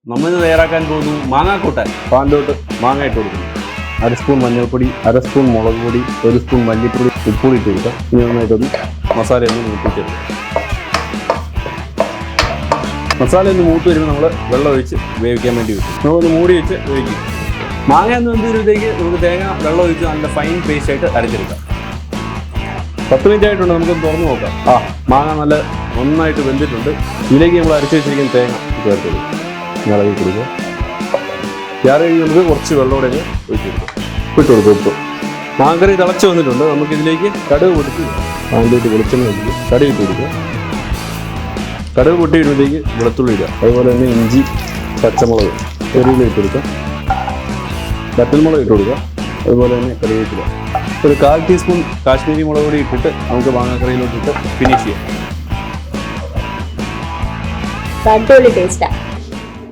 നമ്മളിന്ന് തയ്യാറാക്കാൻ പോകുന്നു മാങ്ങാക്കൂട്ടാൻ. പാനിലോട്ട് മാങ്ങ ഇട്ട് കൊടുക്കുന്നു. 1 സ്പൂൺ മഞ്ഞൾപ്പൊടി, 1 സ്പൂൺ മുളക് പൊടി, 1 സ്പൂൺ മല്ലിപ്പൊടി, ഉപ്പുകൂടി ഇട്ട് കൊടുക്കാം. ഇനി നന്നായിട്ടൊന്ന് മസാലയൊന്ന് മൂപ്പിച്ചെടുക്കാം. മസാല ഒന്ന് മൂത്ത് വരുമ്പോൾ നമ്മൾ വെള്ളം ഒഴിച്ച് വേവിക്കാൻ വേണ്ടി വെക്കും. നമ്മളൊന്ന് മൂടി വെച്ച് വേവിക്കും. മാങ്ങ എന്ന് വെന്ത് വരുമ്പോഴത്തേക്ക് നമുക്ക് തേങ്ങ വെള്ളം ഒഴിച്ച് നല്ല ഫൈൻ പേസ്റ്റ് ആയിട്ട് അരച്ചെടുക്കാം. 10 മിനിറ്റ് ആയിട്ടുണ്ട്. നമുക്കൊന്ന് തുറന്ന് നോക്കാം. മാങ്ങ നല്ല നന്നായിട്ട് വെന്തിട്ടുണ്ട്. ഇതിലേക്ക് നമ്മൾ അരച്ച് വെച്ചിരിക്കുന്ന തേങ്ങ ചേർത്ത് കൊടുക്കും. ഇളകി കൊടുക്കുക. ഗ്യാസ് കഴിഞ്ഞ് നമുക്ക് കുറച്ച് വെള്ളത്തോടെ ഒഴിച്ച് കൊടുക്കും. ഇട്ട് കൊടുക്കും. ഉപ്പ് മാങ്ങക്കറി തിളച്ച് വന്നിട്ടുണ്ട്. നമുക്കിതിലേക്ക് കടുക് പൊട്ടിച്ച് അതിലേക്ക് വെളിച്ചെണ്ണ ഒഴിച്ച് കടുക് ഇട്ട് കൊടുക്കുക. കടുക് പൊട്ടി വരുമ്പോഴത്തേക്ക് വെളുത്തുള്ളി ഇടുക. അതുപോലെ തന്നെ ഇഞ്ചി, പച്ചമുളക്, ചെറിയ ഇട്ട് കൊടുക്കുക. വറ്റൽമുളക് ഇട്ട് കൊടുക്കുക. അതുപോലെ തന്നെ കറിവേപ്പില. ഒരു 1/4 ടീസ്പൂൺ കാശ്മീരി മുളക് പൊടി ഇട്ടിട്ട് നമുക്ക് മാങ്ങാക്കറിയിലോട്ടിട്ട് ഫിനിഷ് ചെയ്യാം. അടിപൊളി ടേസ്റ്റാണ്.